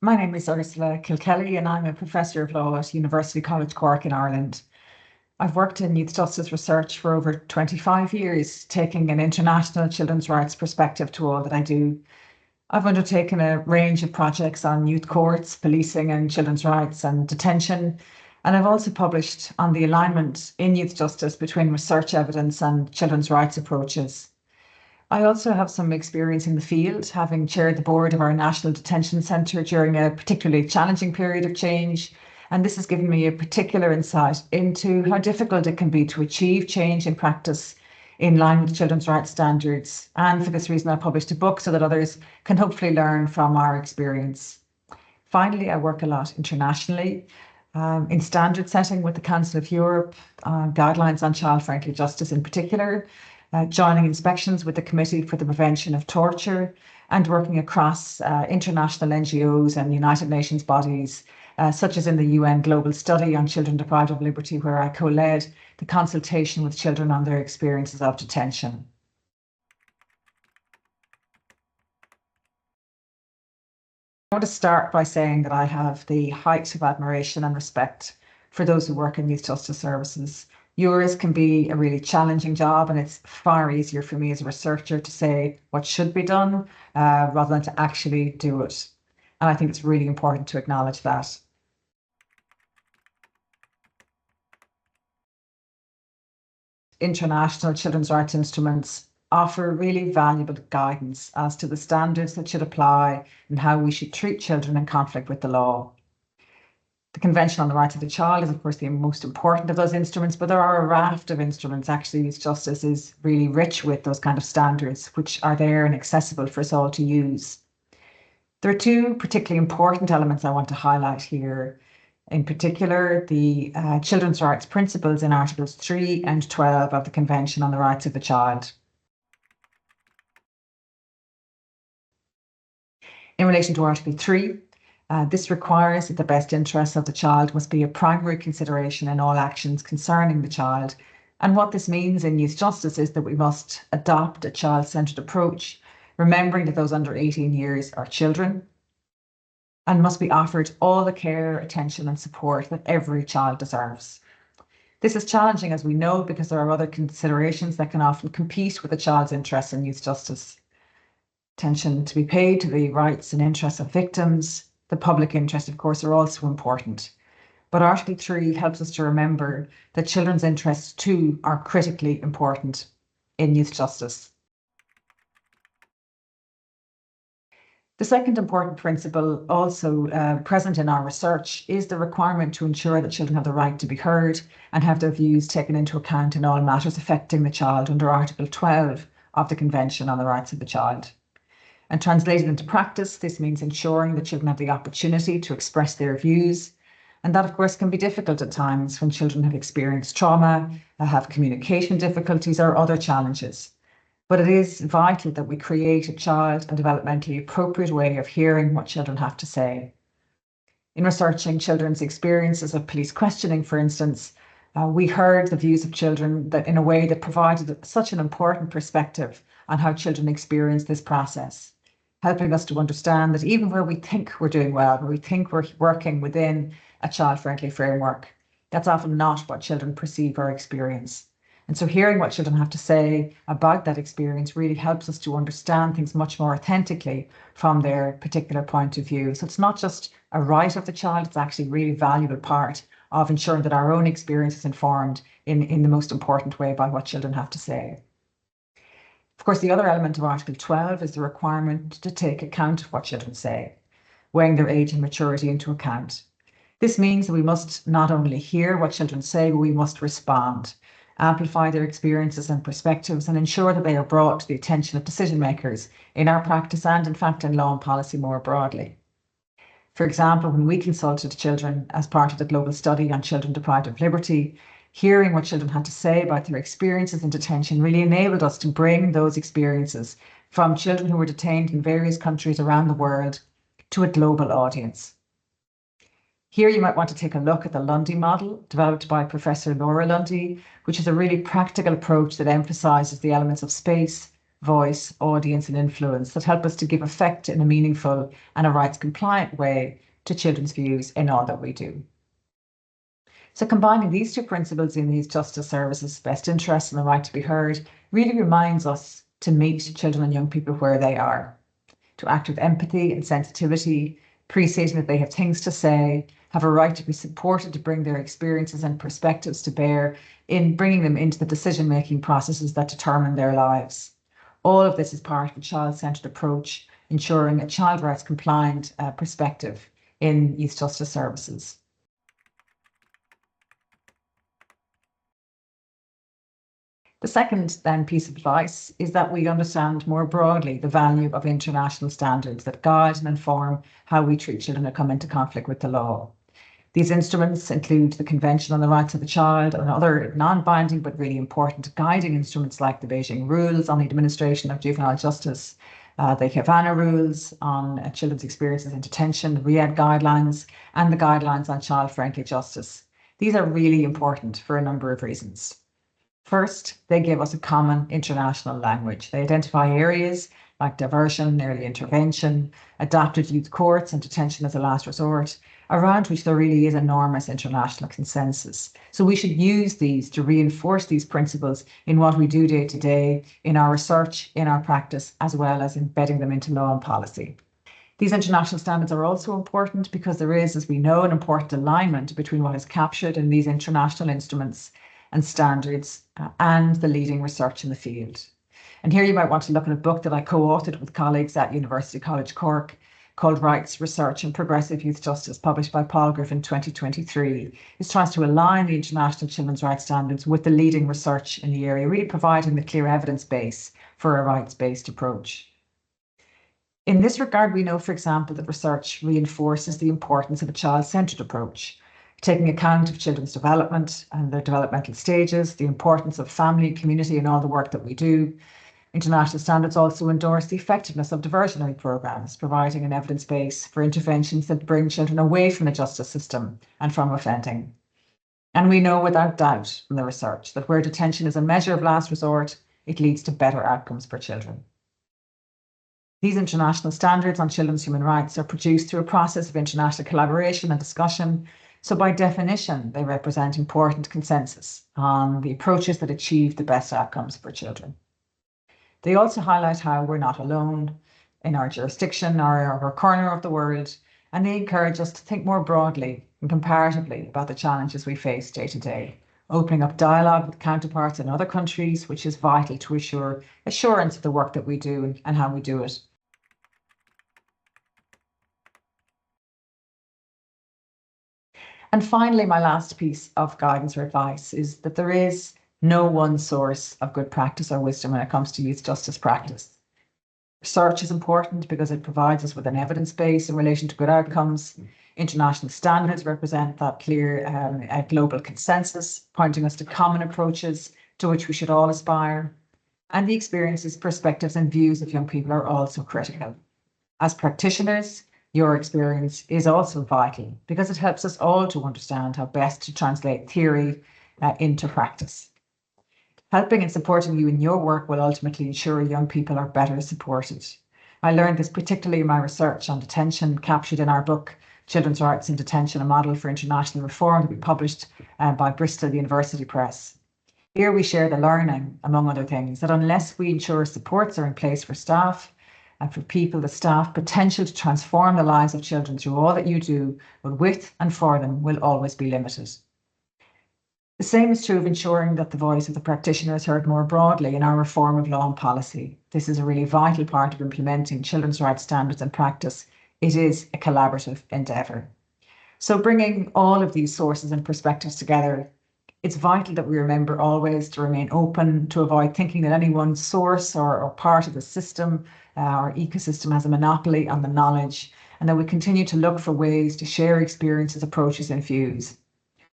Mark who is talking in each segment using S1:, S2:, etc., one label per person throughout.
S1: My name is Ursula Kilkelly and I'm a Professor of Law at University College Cork in Ireland. I've worked in youth justice research for over 25 years, taking an international children's rights perspective to all that I do. I've undertaken a range of projects on youth courts, policing and children's rights and detention. And I've also published on the alignment in youth justice between research evidence and children's rights approaches. I also have some experience in the field, having chaired the board of our National Detention Centre during a particularly challenging period of change. And this has given me a particular insight into how difficult it can be to achieve change in practice in line with children's rights standards. And for this reason, I published a book so that others can hopefully learn from our experience. Finally, I work a lot internationally. In standard setting with the Council of Europe, guidelines on child-friendly justice in particular, joining inspections with the Committee for the Prevention of Torture, and working across international NGOs and United Nations bodies, such as in the UN Global Study on Children Deprived of Liberty, where I co-led the consultation with children on their experiences of detention. I want to start by saying that I have the height of admiration and respect for those who work in youth justice services. Yours can be a really challenging job, and it's far easier for me as a researcher to say what should be done rather than to actually do it. And I think it's really important to acknowledge that. International children's rights instruments offer really valuable guidance as to the standards that should apply and how we should treat children in conflict with the law. The Convention on the Rights of the Child is, of course, the most important of those instruments, but there are a raft of instruments. Actually, youth justice is really rich with those kind of standards, which are there and accessible for us all to use. There are two particularly important elements I want to highlight here. In particular, the children's rights principles in Articles 3 and 12 of the Convention on the Rights of the Child. In relation to Article 3, this requires that the best interests of the child must be a primary consideration in all actions concerning the child. And what this means in youth justice is that we must adopt a child-centred approach, remembering that those under 18 years are children and must be offered all the care, attention and support that every child deserves. This is challenging, as we know, because there are other considerations that can often compete with a child's interest in youth justice. Attention to be paid to the rights and interests of victims, the public interest, of course, are also important. But Article 3 helps us to remember that children's interests too are critically important in youth justice. The second important principle also present in our research is the requirement to ensure that children have the right to be heard and have their views taken into account in all matters affecting the child under Article 12 of the Convention on the Rights of the Child. And translated into practice, this means ensuring that children have the opportunity to express their views. And that, of course, can be difficult at times when children have experienced trauma, have communication difficulties or other challenges. But it is vital that we create a child and developmentally appropriate way of hearing what children have to say. In researching children's experiences of police questioning, for instance, we heard the views of children that in a way that provided such an important perspective on how children experience this process, helping us to understand that even where we think we're doing well, where we think we're working within a child-friendly framework, that's often not what children perceive or experience. And so hearing what children have to say about that experience really helps us to understand things much more authentically from their particular point of view. So it's not just a right of the child, it's actually a really valuable part of ensuring that our own experience is informed in the most important way by what children have to say. Of course, the other element of Article 12 is the requirement to take account of what children say, weighing their age and maturity into account. This means that we must not only hear what children say, but we must respond, amplify their experiences and perspectives, and ensure that they are brought to the attention of decision makers in our practice and, in fact, in law and policy more broadly. For example, when we consulted children as part of the global study on children deprived of liberty, hearing what children had to say about their experiences in detention really enabled us to bring those experiences from children who were detained in various countries around the world to a global audience. Here you might want to take a look at the Lundy model developed by Professor Laura Lundy, which is a really practical approach that emphasises the elements of space, voice, audience, and influence that help us to give effect in a meaningful and a rights-compliant way to children's views in all that we do. So combining these two principles in these justice services, best interest and the right to be heard, really reminds us to meet children and young people where they are, to act with empathy and sensitivity, appreciating that they have things to say, have a right to be supported to bring their experiences and perspectives to bear in bringing them into the decision-making processes that determine their lives. All of this is part of a child-centred approach, ensuring a child rights compliant perspective in youth justice services. The second then piece of advice is that we understand more broadly the value of international standards that guide and inform how we treat children who come into conflict with the law. These instruments include the Convention on the Rights of the Child and other non-binding but really important guiding instruments like the Beijing Rules on the Administration of Juvenile Justice, the Havana Rules on Children's Experiences in Detention, the Riyadh Guidelines, and the Guidelines on Child-Friendly Justice. These are really important for a number of reasons. First, they give us a common international language. They identify areas like diversion, early intervention, adapted youth courts and detention as a last resort, around which there really is enormous international consensus. So we should use these to reinforce these principles in what we do day to day, in our research, in our practice, as well as embedding them into law and policy. These international standards are also important because there is, as we know, an important alignment between what is captured in these international instruments and standards and the leading research in the field. And here you might want to look at a book that I co-authored with colleagues at University College Cork called Rights, Research and Progressive Youth Justice, published by Palgrave in 2023. It tries to align the international children's rights standards with the leading research in the area, really providing the clear evidence base for a rights-based approach. In this regard, we know, for example, that research reinforces the importance of a child-centred approach, taking account of children's development and their developmental stages, the importance of family, community, and all the work that we do. International standards also endorse the effectiveness of diversionary programmes, providing an evidence base for interventions that bring children away from the justice system and from offending. And we know without doubt from the research that where detention is a measure of last resort, it leads to better outcomes for children. These international standards on children's human rights are produced through a process of international collaboration and discussion. So by definition, they represent important consensus on the approaches that achieve the best outcomes for children. They also highlight how we're not alone in our jurisdiction or our corner of the world, and they encourage us to think more broadly and comparatively about the challenges we face day to day, opening up dialogue with counterparts in other countries, which is vital to assure assurance of the work that we do and how we do it. And finally, my last piece of guidance or advice is that there is no one source of good practice or wisdom when it comes to youth justice practice. Research is important because it provides us with an evidence base in relation to good outcomes. International standards represent that clear global consensus, pointing us to common approaches to which we should all aspire. And the experiences, perspectives, and views of young people are also critical. As practitioners, your experience is also vital because it helps us all to understand how best to translate theory into practice. Helping and supporting you in your work will ultimately ensure young people are better supported. I learned this particularly in my research on detention, captured in our book, Children's Rights in Detention, a Model for International Reform, that we published by Bristol University Press. Here we share the learning, among other things, that unless we ensure supports are in place for staff, and for people, the staff, potential to transform the lives of children through all that you do, but with and for them, will always be limited. The same is true of ensuring that the voice of the practitioner is heard more broadly in our reform of law and policy. This is a really vital part of implementing children's rights standards and practice. It is a collaborative endeavour. So bringing all of these sources and perspectives together, it's vital that we remember always to remain open, to avoid thinking that any one source or part of the system or ecosystem has a monopoly on the knowledge, and that we continue to look for ways to share experiences, approaches, and views.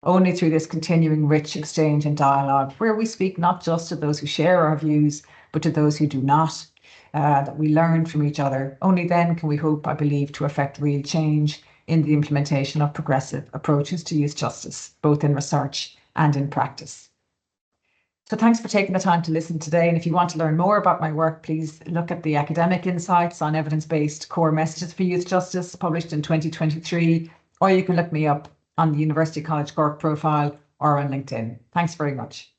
S1: Only through this continuing rich exchange and dialogue, where we speak not just to those who share our views, but to those who do not, that we learn from each other. Only then can we hope, I believe, to effect real change in the implementation of progressive approaches to youth justice, both in research and in practice. So thanks for taking the time to listen today. And if you want to learn more about my work, please look at the academic insights on evidence-based core messages for youth justice published in 2023, or you can look me up on the University College Cork profile or on LinkedIn. Thanks very much.